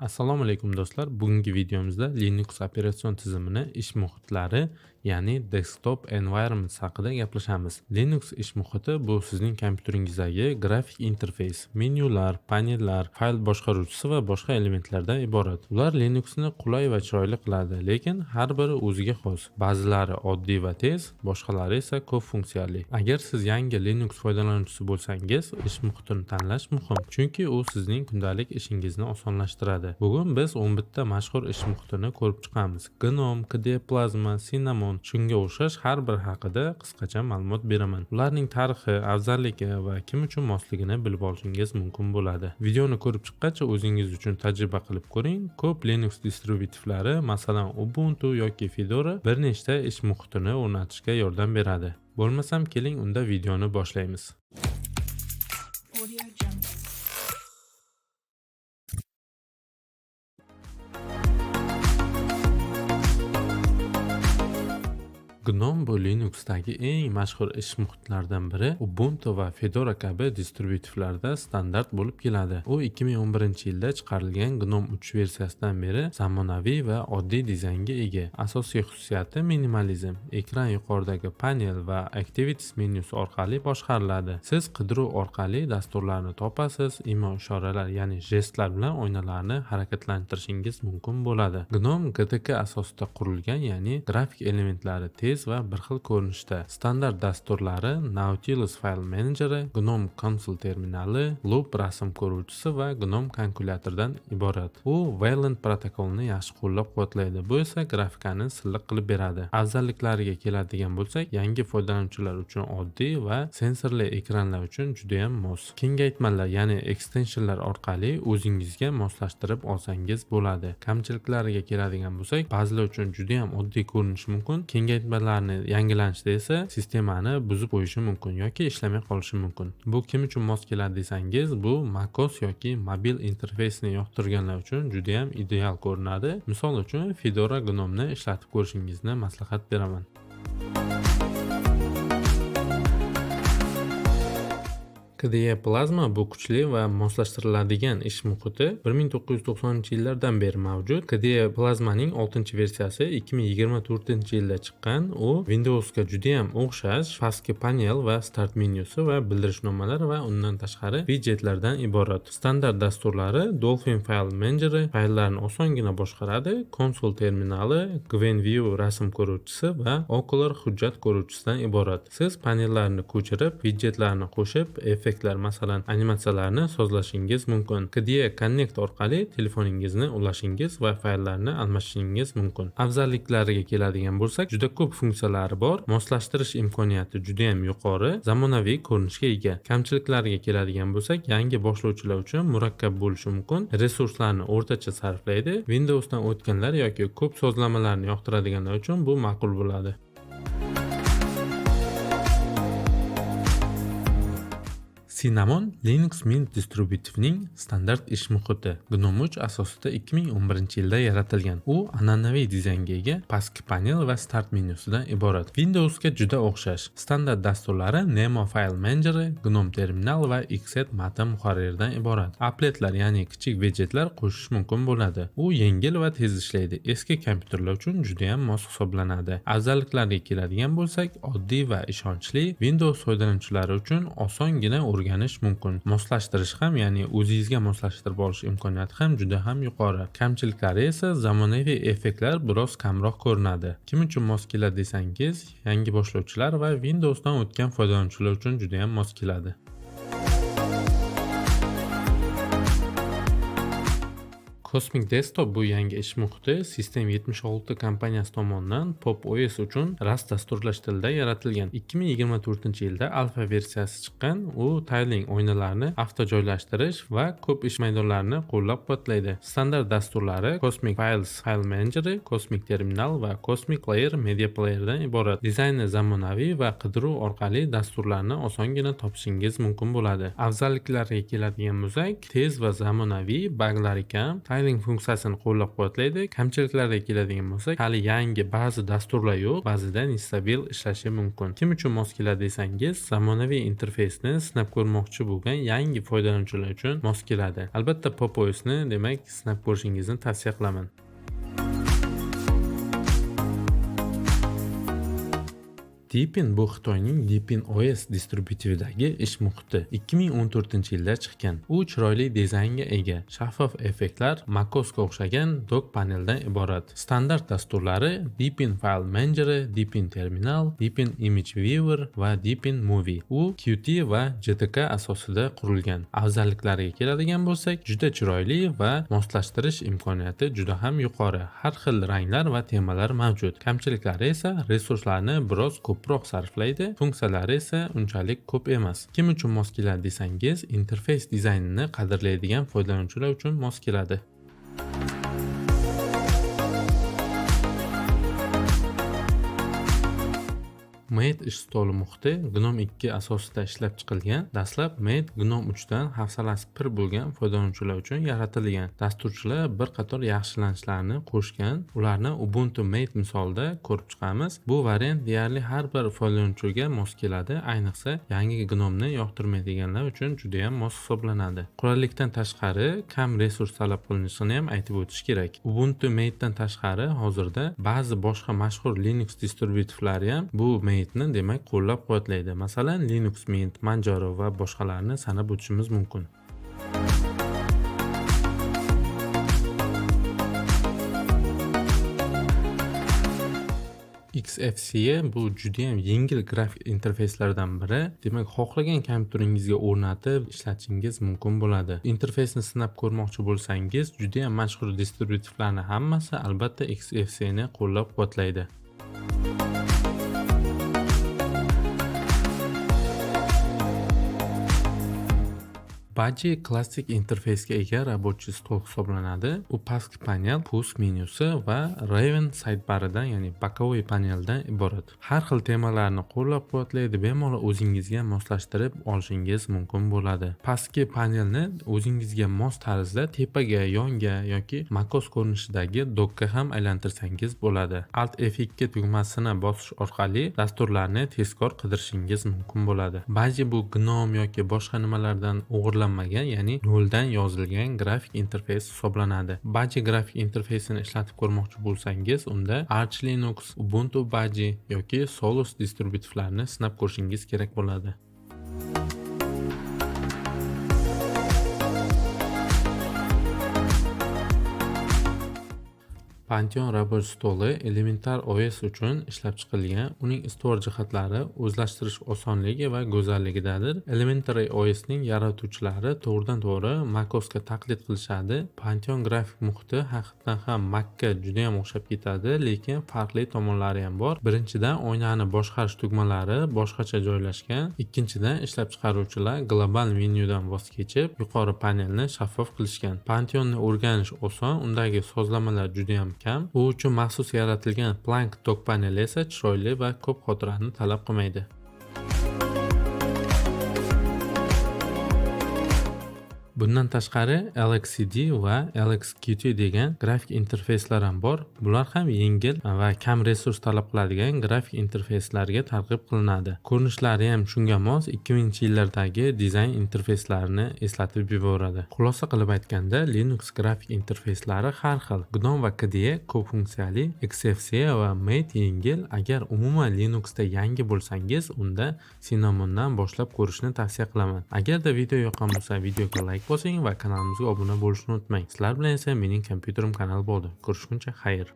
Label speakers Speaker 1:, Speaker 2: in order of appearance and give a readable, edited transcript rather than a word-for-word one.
Speaker 1: Assalomu alaykum do'stlar. Bugungi videomizda Linux operatsion tizimini ish muhitlari, ya'ni desktop environments haqida gaplashamiz. Linux ish muhiti bu sizning kompyuteringizdagi grafik interfeys, menyular, panellar, fayl boshqaruvchisi va boshqa elementlardan iborat. Ular Linuxni qulay va chiroyli qiladi, lekin har biri o'ziga xos. Ba'zilari oddiy va tez, boshqalari esa ko'p funksiyali. Agar siz yangi Linux foydalanuvchisi bo'lsangiz, ish muhitini tanlash muhim, chunki u sizning kundalik ishingizni osonlashtiradi. Bugun biz 11 ta mashhur ish muhitini ko'rib chiqamiz. GNOME, KDE Plasma, Cinnamon, shunga o'xshash har bir haqida qisqacha ma'lumot beraman. Ularning tarixi, afzalligi va kim uchun mosligini bilib olishingiz mumkin bo'ladi. Videoni ko'rib chiqqach, o'zingiz uchun tajriba qilib ko'ring. Ko'p Linux distributivlari, masalan Ubuntu yoki Fedora bir nechta ish muhitini o'rnatishga yordam beradi. Bo'lmasam keling unda videoni boshlaymiz. GNOME bu Linux'dagi eng mashhur ish muhitlaridan biri. Ubuntu va Fedora kabi distributivlarda standart bo'lib keladi. U 2011-yilda chiqarilgan GNOME 3 versiyasidan beri zamonaviy va oddiy dizaynga ega. Asosiy xususiyati minimalizm. Ekran yuqoridagi panel va Activities menyusi orqali boshqariladi. Siz qidiruv orqali dasturlarni topasiz, imo-ishoralar ya'ni jestlar bilan oynalarni harakatlantirishingiz mumkin bo'ladi. GNOME GTK asosida qurilgan, ya'ni grafik elementlari tez va bir xil ko'rinishda. Standart dasturlari Nautilus File Manager, GNOME Console terminali, Loop rasm ko'ruvchisi va GNOME kalkulyatordan iborat. U Wayland protokolini yaxshi qo'llab-quvvatlaydi. Bu esa grafikani silliq qilib beradi. Afzalliklariga keladigan bo'lsak, yangi foydalanuvchilar uchun oddiy va sensorli ekranlar uchun juda ham mos. Kengaytmalar, ya'ni extensionlar orqali o'zingizga moslashtirib olsangiz bo'ladi. Kamchiliklariga keladigan bo'lsak, ba'zilar uchun juda ham oddiy ko'rinishi mumkin. Kengaytmalarni yangilanishda esa sistemani buzib qo'yishi mumkin yoki ishlamay qolishi mumkin. Bu kim uchun mos keladi desangiz, bu macOS yoki mobil interfeysni yoqtirganlar uchun juda ham ideal ko'rinadi. Misol uchun Fedora GNOMEni ishlatib ko'rishingizni maslahat beraman. KDE Plasma bu kuchli va moslashtiriladigan ish muhiti 1990-yillardan beri mavjud. KDE Plasmaning 6-versiyasi 2024-yilda chiqqan. U Windowsga juda ham o'xshash pastki panel va start menyusi va bildirishnomalar va undan tashqari widjetlardan iborat. Standart dasturlari Dolphin File Manager fayllarni osongina boshqaradi, konsol terminali, GwenView rasm ko'ruvchisi va Ocular hujjat ko'ruvchisidan iborat. Siz panellarni ko'chirib, widjetlarni qo'shib, effektlar, masalan animatsiyalarni sozlashingiz mumkin. KDE Connect orqali telefoningizni ulashingiz va fayllarni almashishingiz mumkin. Afzalliklariga keladigan bo'lsak, juda ko'p funksiyalari bor, moslashtirish imkoniyati juda ham yuqori, zamonaviy ko'rinishga ega. Kamchiliklariga keladigan bo'lsak, yangi boshlovchilar uchun murakkab bo'lishi mumkin, resurslarni o'rtacha sarflaydi. Windowsdan o'tganlar yoki ko'p sozlamalarni yoqtiradiganlar uchun bu ma'qul bo'ladi. Cinnamon Linux Mint distributivning standart ish muhiti. GNOME 3 asosida 2011-yilda yaratilgan. U an'anaviy dizaynga ega, pastki panel va start menyusidan iborat. Windowsga juda o'xshash. Standart dasturlari Nemo File Manager, GNOME terminal va Xset matn muharriridan iborat. Appletlar, ya'ni kichik widjetlar qo'shish mumkin bo'ladi. U yengil va tez ishlaydi. Eski kompyuterlar uchun juda ham mos hisoblanadi. Afzalliklariga keladigan bo'lsak, oddiy va ishonchli, Windows foydalanuvchilari uchun osongina o'rganish mumkin. Moslashtirish ham, ya'ni o'zingizga moslashtirib olish imkoniyati ham juda ham yuqori. Kamchiliklari esa zamonaviy effektlar biroz kamroq ko'rinadi. Kim uchun mos keladi desangiz, yangi boshlovchilar va Windowsdan o'tgan foydalanuvchilar uchun juda ham mos keladi. Cosmic Desktop bu yangi ish muhiti System76 kompaniyasi tomonidan Pop OS uchun Rust dasturlash tilida yaratilgan. 2024-yilda alfa versiyasi chiqqan. U tiling oynalarni avto joylashtirish va ko'p ish maydonlarini qo'llab-quvvatlaydi. Standart dasturlari Cosmic Files File Manager, Cosmic Terminal va Cosmic Player Media Player'dan iborat. Dizayni zamonaviy va qidiruv orqali dasturlarni osongina topishingiz mumkin bo'ladi. Afzalliklariga keladigan bo'lsak, tez va zamonaviy, baglari kam, styling funksiyasini qo'llab-quvvatlaydi. Kamchiliklarga keladigan bo'lsak, hali yangi ba'zi dasturlar yo'q, ba'zida instabil ishlashi mumkin. Kim uchun mos keladi desangiz, zamonaviy interfeysni sinab ko'rmoqchi bo'lgan yangi foydalanuvchilar uchun mos keladi. Albatta Pop OSni demak sinab ko'rishingizni tavsiya qilaman. Deepin bu Xitoyning Deepin OS distributividagi ish muhiti. 2014-yilda chiqqan. U chiroyli dizaynga ega, shaffof effektlar, macOSga o'xshagan dock paneldan iborat. Standart dasturlari Deepin File Manager, Deepin Terminal, Deepin Image Viewer va Deepin Movie. U Qt va JTK asosida qurilgan. Afzalliklariga keladigan bo'lsak, juda chiroyli va moslashtirish imkoniyati juda ham yuqori. Har xil ranglar va temalar mavjud. Kamchiliklari esa resurslarni biroz ko'proq sarflaydi, funksiyalari esa unchalik ko'p emas. Kim uchun mos keladi desangiz, interfeys dizaynini qadrlaydigan foydalanuvchilar uchun mos keladi. Mate ish stoli muhiti GNOME 2 asosida ishlab chiqilgan. Dastlab Mate GNOME 3 dan hafsalasi pir bo'lgan foydalanuvchilar uchun yaratilgan. Dasturchilar bir qator yaxshilanishlarni qo'shgan. Ularni Ubuntu Mate misolida ko'rib chiqamiz. Bu variant deyarli har bir foydalanuvchiga mos keladi. Ayniqsa, yangi GNOMEni yoqtirmaydiganlar uchun juda ham mos hisoblanadi. Qulaylikdan tashqari, kam resurs talab qilinishini ham aytib o'tish kerak. Ubuntu Mate dan tashqari hozirda ba'zi boshqa mashhur Linux distributivlari ham bu Mate demak qo'llab-quvvatlaydi. Masalan, Linux Mint, Manjaro va boshqalarni sanab o'tishimiz mumkin. XFCE bu juda ham yengil grafik interfeyslardan biri. Demak, xohlagan kompyuteringizga o'rnatib ishlatishingiz mumkin bo'ladi. Interfeysni sinab ko'rmoqchi bo'lsangiz, juda ham mashhur distributivlarning hammasi albatta XFCE ni qo'llab-quvvatlaydi. Baji klassik interfeysga ega robotchi stol hisoblanadi. U pastki panel, push menyusi va Raven sidebaridan, ya'ni bokovoy paneldan iborat. Har xil temalarni qo'llab-quvvatlaydi, bemalol o'zingizga moslashtirib olishingiz mumkin bo'ladi. Pastki panelni o'zingizga mos tarzda tepaga, yonga yoki macOS ko'rinishidagi dockga ham aylantirsangiz bo'ladi. Alt F2 tugmasini bosish orqali dasturlarni tezkor qidirishingiz mumkin bo'ladi. Baji bu GNOME yoki boshqa nimalardan o'g'irlanmagan, ya'ni noldan yozilgan grafik interfeys hisoblanadi. Baji grafik interfeysini ishlatib ko'rmoqchi bo'lsangiz, unda Arch Linux, Ubuntu Baji yoki Solus distributivlarini sinab ko'rishingiz kerak bo'ladi. Pantheon robot stoli Elementar OS uchun ishlab chiqilgan. Uning ustuvor jihatlari o'zlashtirish osonligi va go'zalligidadir. Elementary OSning yaratuvchilari to'g'ridan-to'g'ri macOSga taqlid qilishadi. Pantheon grafik muhiti haqiqatan ham Macga juda ham o'xshab ketadi, lekin farqli tomonlari ham bor. Birinchidan, oynani boshqarish tugmalari boshqacha joylashgan. Ikkinchidan, ishlab chiqaruvchilar global menyudan voz kechib, yuqori panelni shaffof qilishgan. Pantheonni o'rganish oson, undagi sozlamalar juda ham kam. U uchun maxsus yaratilgan Plank dock paneli esa chiroyli va ko'p xotirani talab qilmaydi. Bundan tashqari LXCD va LXQt degan grafik interfeyslar ham bor. Bular ham yengil va kam resurs talab qiladigan grafik interfeyslarga targ'ib qilinadi. Ko'rinishlari ham shunga mos 2000-yillardagi dizayn interfeyslarini eslatib yuboradi. Xulosa qilib aytganda, Linux grafik interfeyslari har xil. GNOME va KDE ko'p funksiyali, XFCE va Mate yengil. Agar umuman Linuxda yangi bo'lsangiz, unda Cinnamondan boshlab ko'rishni tavsiya qilaman. Agarda video yoqqan bo'lsa, videoga like bosing va kanalimizga obuna bo'lishni unutmang. Sizlar bilan esa mening kompyuterim kanali bo'ldi. Ko'rishguncha xayr.